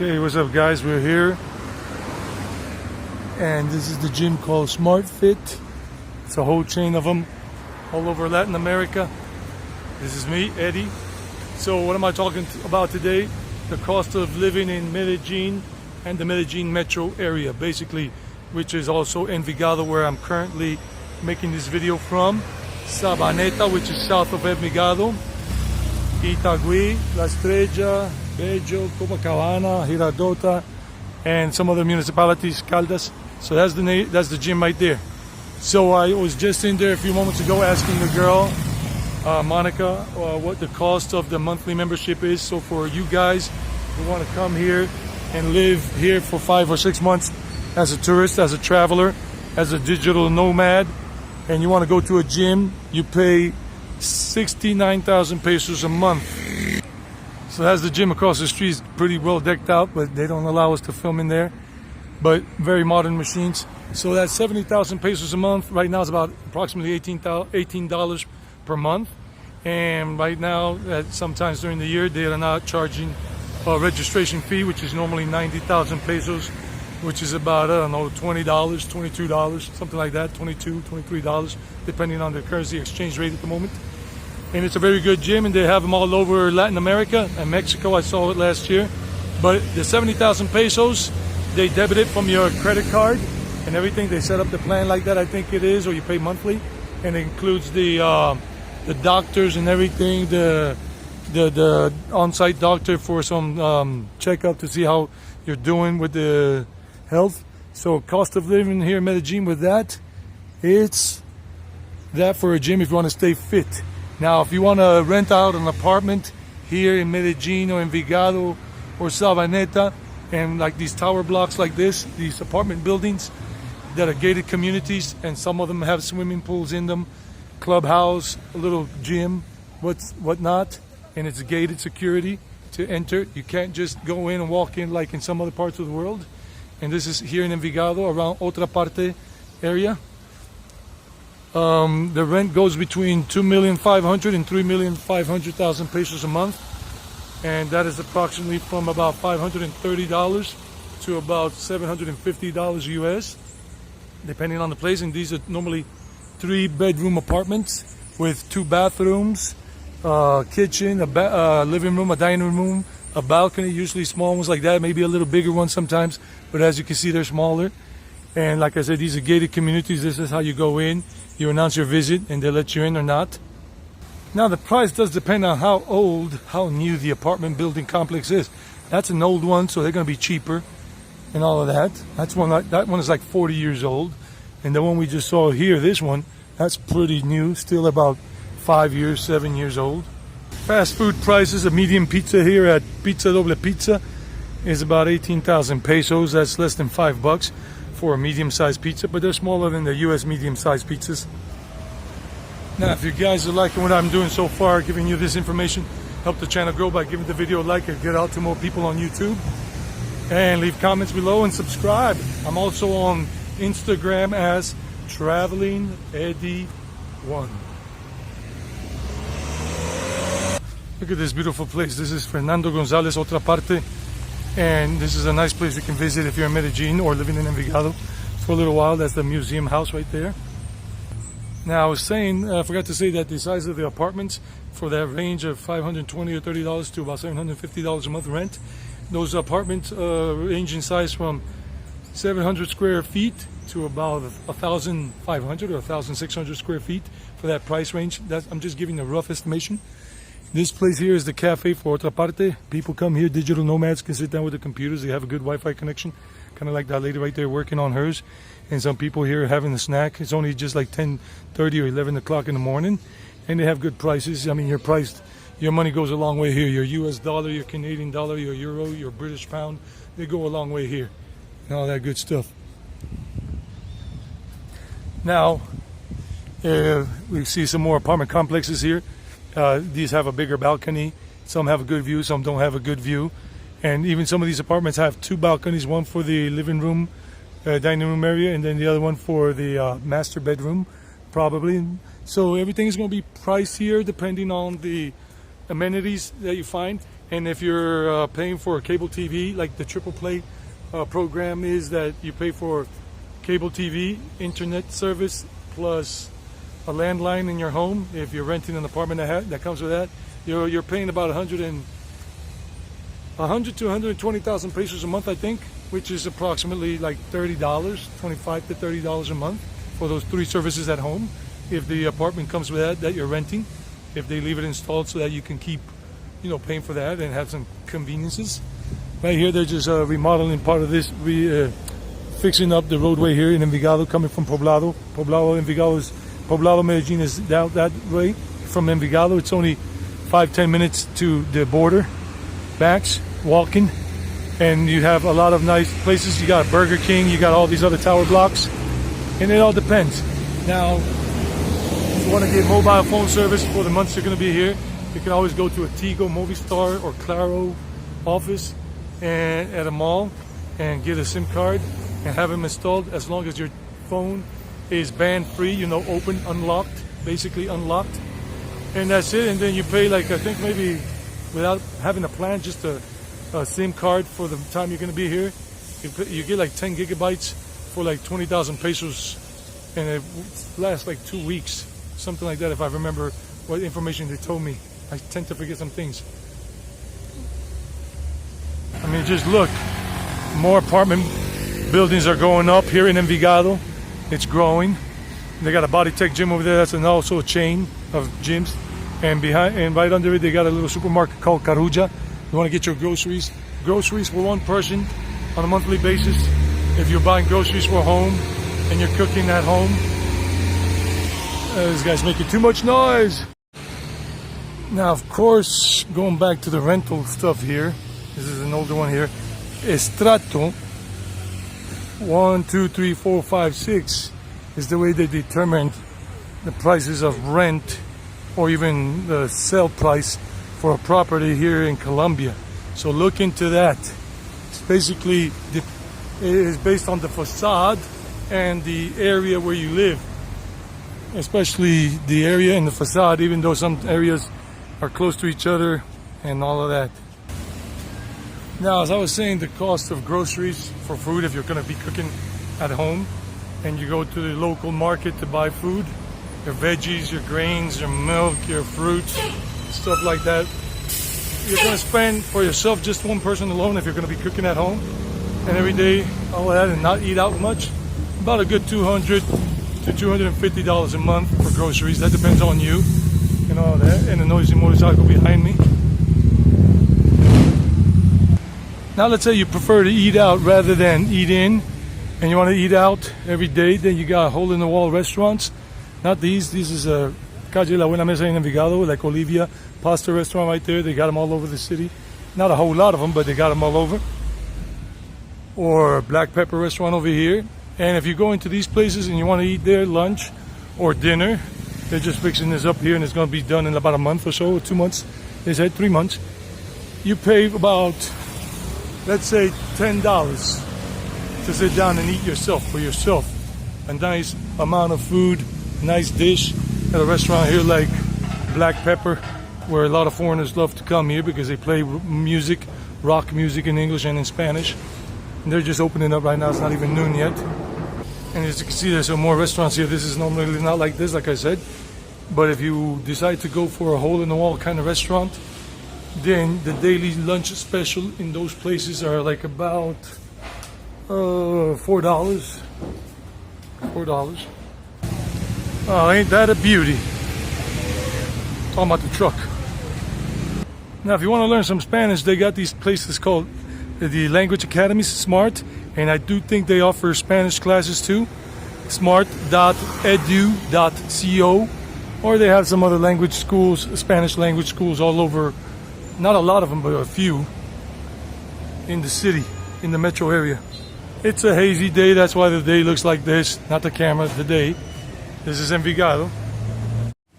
Okay, what's up guys? We're here and this is the gym called Smart Fit. It's a whole chain of them all over Latin America. This is me, Eddie. So what am I talking about today? The cost of living in Medellin and the Medellin metro area, basically, which is also Envigado, where I'm currently making this video from. Sabaneta, which is south of Envigado. Itagüí, La Estrella, Bello, Copacabana, Girardota, and some other municipalities, Caldas. So that's the gym right there. So I was just in there a few moments ago asking the girl, Monica, what the cost of the monthly membership is. So for you guys who want to come here and live here for 5 or 6 months as a tourist, as a traveler, as a digital nomad, and you want to go to a gym, you pay 69,000 pesos a month. So that's the gym across the street. It's pretty well decked out, but they don't allow us to film in there. But very modern machines. So that's 70,000 pesos a month. Right now it's about approximately $18 per month. And right now, sometimes during the year, they are not charging a registration fee, which is normally 90,000 pesos, which is about, I don't know, $20, $22, something like that, $22, $23, depending on the currency exchange rate at the moment. And it's a very good gym, and they have them all over Latin America and Mexico. I saw it last year. But the 70,000 pesos, they debit it from your credit card and everything. They set up the plan like that, I think it is, or you pay monthly. And it includes the doctors and everything, the on-site doctor for some checkup to see how you're doing with the health. So cost of living here in Medellin with that, it's that for a gym if you want to stay fit. Now, if you want to rent out an apartment here in Medellin or Envigado or Sabaneta, and like these tower blocks like this, these apartment buildings that are gated communities, and some of them have swimming pools in them, clubhouse, a little gym, whatnot, and it's gated security to enter. You can't just go in and walk in like in some other parts of the world. And this is here in Envigado, around Otra Parte area. The rent goes between 2,500,000 and 3,500,000 pesos a month, and that is approximately from about $530 to about $750 US, depending on the place. And these are normally 3-bedroom apartments with 2 bathrooms, kitchen, a living room, a dining room, a balcony, usually small ones like that, maybe a little bigger ones sometimes, but as you can see, they're smaller. And like I said, these are gated communities. This is how you go in. You announce your visit and they let you in or not. Now the price does depend on how new the apartment building complex is. That's an old one, so they're going to be cheaper and all of that. That one is like 40 years old. And the one we just saw here, this one, that's pretty new, still about 5 years, 7 years old. Fast food prices, a medium pizza here at Pizza Doble Pizza is about 18,000 pesos. That's less than $5 for a medium-sized pizza, but they're smaller than the US medium-sized pizzas. Now, if you guys are liking what I'm doing so far, giving you this information, help the channel grow by giving the video a like and get out to more people on YouTube. And leave comments below and subscribe. I'm also on Instagram as Traveling Eddie 1. Look at this beautiful place. This is Fernando Gonzalez, Otra Parte. And this is a nice place you can visit if you're in Medellin or living in Envigado for a little while. That's the museum house right there. Now I was saying, I forgot to say that the size of the apartments for that range of $520 or $30 to about $750 a month rent, those apartments range in size from 700 square feet to about 1,500 or 1,600 square feet for that price range. I'm just giving a rough estimation. This place here is the cafe for Otra Parte. People come here, digital nomads can sit down with the computers. They have a good Wi-Fi connection, kind of like that lady right there working on hers. And some people here having a snack. It's only just like 10:30 or 11 o'clock in the morning. And they have good prices. I mean, your money goes a long way here. Your US dollar, your Canadian dollar, your euro, your British pound, they go a long way here. And all that good stuff. Now, we see some more apartment complexes here. These have a bigger balcony. Some have a good view, some don't have a good view. And even some of these apartments have 2 balconies, one for the living room, dining room area, and then the other one for the master bedroom, probably. So everything is going to be pricier depending on the amenities that you find. And if you're paying for a cable TV, like the triple play program is, that you pay for cable TV, internet service, plus a landline in your home. If you're renting an apartment that comes with that, you're paying about 100 to 120,000 pesos a month, I think, which is approximately like $30, $25 to $30 a month for those 3 services at home. If the apartment comes with that you're renting, if they leave it installed so that you can keep, paying for that and have some conveniences. Right here, they're just remodeling part of this, fixing up the roadway here in Envigado, coming from Poblado. Poblado, Medellin is down that way from Envigado. It's only 5-10 minutes to the border, max, walking. And you have a lot of nice places. You got Burger King, you got all these other tower blocks, and it all depends. Now, if you want to get mobile phone service for the months you're going to be here, you can always go to a Tigo, Movistar, or Claro office and at a mall and get a SIM card and have them installed, as long as your phone is band free, open, unlocked, basically unlocked. And that's it. And then you pay, like, I think maybe without having a plan, just a SIM card for the time you're going to be here. You get like 10 gigabytes for like 20,000 pesos, and it lasts like 2 weeks, something like that, if I remember what information they told me. I tend to forget some things. I mean, just look, more apartment buildings are going up here in Envigado. It's growing. They got a Body Tech gym over there. That's also a chain of gyms. And right under it, they got a little supermarket called Carulla. You want to get your groceries for one person on a monthly basis. If you're buying groceries for home and you're cooking at home. This guy's making too much noise. Now, of course, going back to the rental stuff here. This is an older one here. Estrato 1, 2, 3, 4, 5, 6 is the way they determine the prices of rent or even the sale price for a property here in Colombia. So look into that. It's basically it is based on the facade and the area where you live, especially the area and the facade, even though some areas are close to each other and all of that. Now, as I was saying, the cost of groceries for food, if you're going to be cooking at home and you go to the local market to buy food, your veggies, your grains, your milk, your fruits, stuff like that, you're going to spend for yourself, just one person alone, if you're going to be cooking at home and every day, all that, and not eat out much, about a good $200 to $250 a month for groceries. That depends on you and all that, and the noisy motorcycle behind me. Now, let's say you prefer to eat out rather than eat in, and you want to eat out every day. Then you got hole-in-the-wall restaurants. Not these. This is a Calle La Buena Mesa in Envigado, like Olivia pasta restaurant right there. They got them all over the city. Not a whole lot of them, but they got them all over. Or Black Pepper restaurant over here. And if you go into these places and you want to eat there lunch or dinner, they're just fixing this up here, and it's going to be done in about a month or so, or 2 months. They said 3 months. You pay about, let's say, $10 to sit down and eat for yourself. A nice amount of food, nice dish at a restaurant here like Black Pepper, where a lot of foreigners love to come here because they play music, rock music in English and in Spanish. And they're just opening up right now. It's not even noon yet. And as you can see, there's some more restaurants here. This is normally not like this, like I said. But if you decide to go for a hole-in-the-wall kind of restaurant, then the daily lunch special in those places are like about $4. $4. Oh, ain't that a beauty? Talking about the truck. Now, if you want to learn some Spanish, they got these places called the Language Academies, Smart, and I do think they offer Spanish classes too. Smart.edu.co, or they have some other language schools, Spanish language schools all over. Not a lot of them, but a few in the city, in the metro area. It's a hazy day, that's why the day looks like this, not the camera, the day. This is Envigado.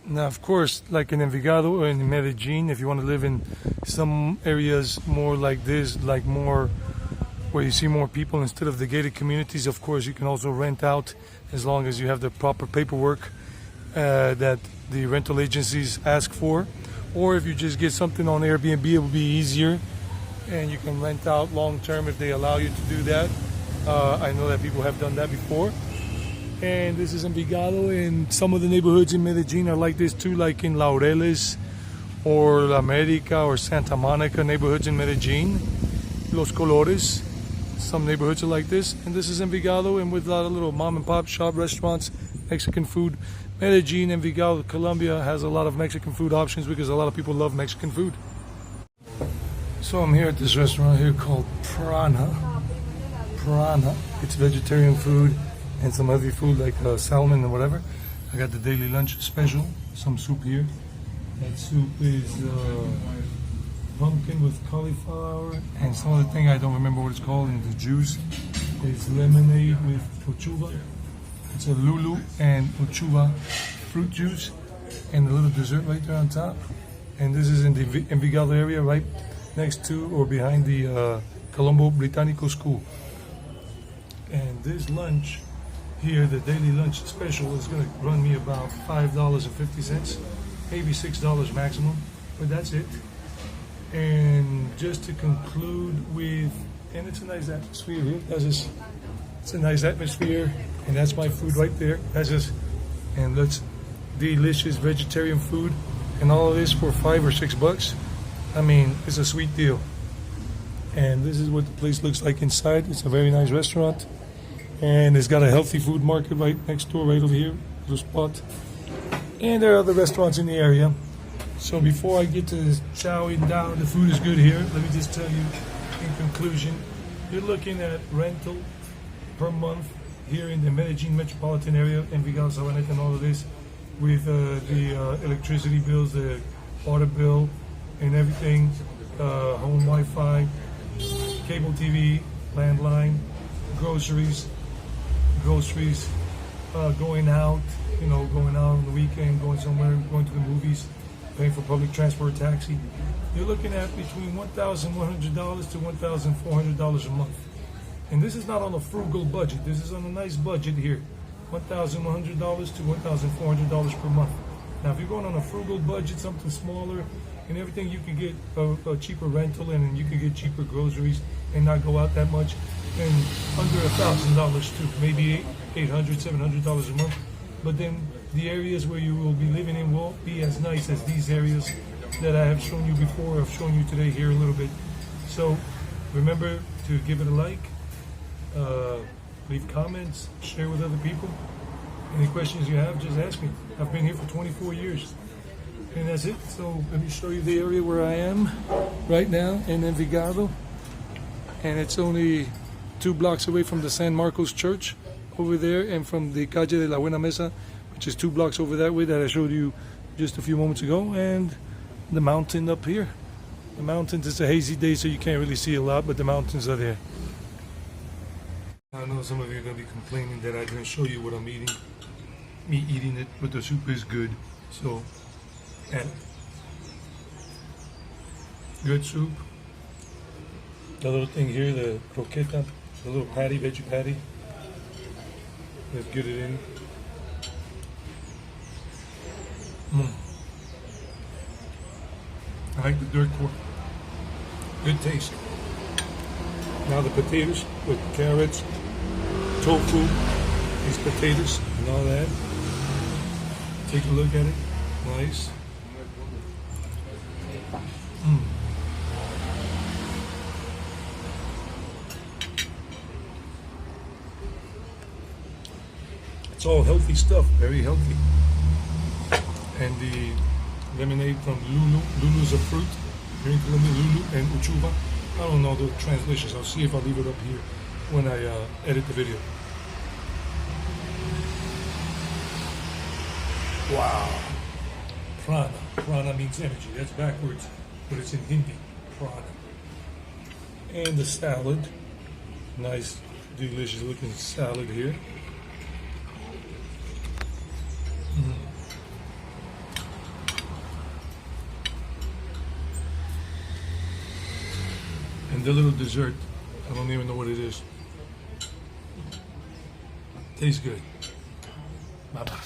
Now, of course, like in Envigado or in Medellin, if you want to live in some areas more like this, like more where you see more people instead of the gated communities, of course, you can also rent out as long as you have the proper paperwork that the rental agencies ask for. or if you just get something on Airbnb, it will be easier, and you can rent out long term if they allow you to do that. I know that people have done that before. And this is Envigado, and some of the neighborhoods in Medellin are like this too, like in Laureles or La America or Santa Monica neighborhoods in Medellin. Los Colores, some neighborhoods are like this. And this is Envigado, and with a lot of little mom and pop shop restaurants, Mexican food. Medellin, Envigado, Colombia has a lot of Mexican food options because a lot of people love Mexican food. So I'm here at this restaurant here called Prana. It's vegetarian food and some heavy food like salmon and whatever. I got the daily lunch special, some soup here. That soup is pumpkin with cauliflower, and some other thing I don't remember what it's called, and the juice is lemonade with uchuva. It's a lulu and uchuva fruit juice, and a little dessert right there on top. And this is in the Envigado area, right next to or behind the Colombo Británico School. And this lunch here, the daily lunch special, is going to run me about $5.50, maybe $6 maximum, but that's it. And just to conclude with, and it's a nice atmosphere here. It's a nice atmosphere, and that's my food right there. And that's delicious vegetarian food, and all of this for $5 or $6. I mean, it's a sweet deal. And this is what the place looks like inside. It's a very nice restaurant, and it's got a healthy food market right next door, right over here, little spot. And there are other restaurants in the area. So before I get to chowing down, the food is good here. Let me just tell you, in conclusion, you're looking at rental per month here in the Medellin metropolitan area, Envigado, Sabaneta, and all of this, with the electricity bills, the water bill, and everything, home Wi-Fi, cable TV, landline, groceries, going out, going out on the weekend, going somewhere, going to the movies, paying for public transport, taxi. You're looking at between $1,100 to $1,400 a month. And this is not on a frugal budget. This is on a nice budget here. $1,100 to $1,400 per month. Now, if you're going on a frugal budget, something smaller and everything, you can get a cheaper rental, and you can get cheaper groceries and not go out that much. And under $1,000 too, maybe $800, $700 a month. But then the areas where you will be living in won't be as nice as these areas that I have shown you before. I've shown you today here a little bit. So remember to give it a like, leave comments, share with other people. Any questions you have, just ask me. I've been here for 24 years. And that's it. So let me show you the area where I am right now in Envigado. And it's only 2 blocks away from the San Marcos Church over there, and from the Calle de la Buena Mesa, which is 2 blocks over that way that I showed you just a few moments ago, and the mountain up here. The mountains, it's a hazy day, so you can't really see a lot, but the mountains are there. I know some of you are going to be complaining that I didn't show you what I'm eating. Me eating it, but the soup is good. So, and good soup. The little thing here, the croqueta, the little patty, veggie patty. Let's get it in. I like the dirt pork. Good taste. Now the potatoes with carrots, tofu, these potatoes and all that. Take a look at it. Nice. It's all healthy stuff, very healthy. And the lemonade from Lulu. Lulu's a fruit. Here in Colombia, Lulu and uchuva. I don't know the translations. I'll see if I leave it up here when I edit the video. Wow. Prana. Prana means energy. That's backwards, but it's in Hindi. Prana. And the salad. Nice, delicious looking salad here. And the little dessert, I don't even know what it is. Tastes good. Bye-bye.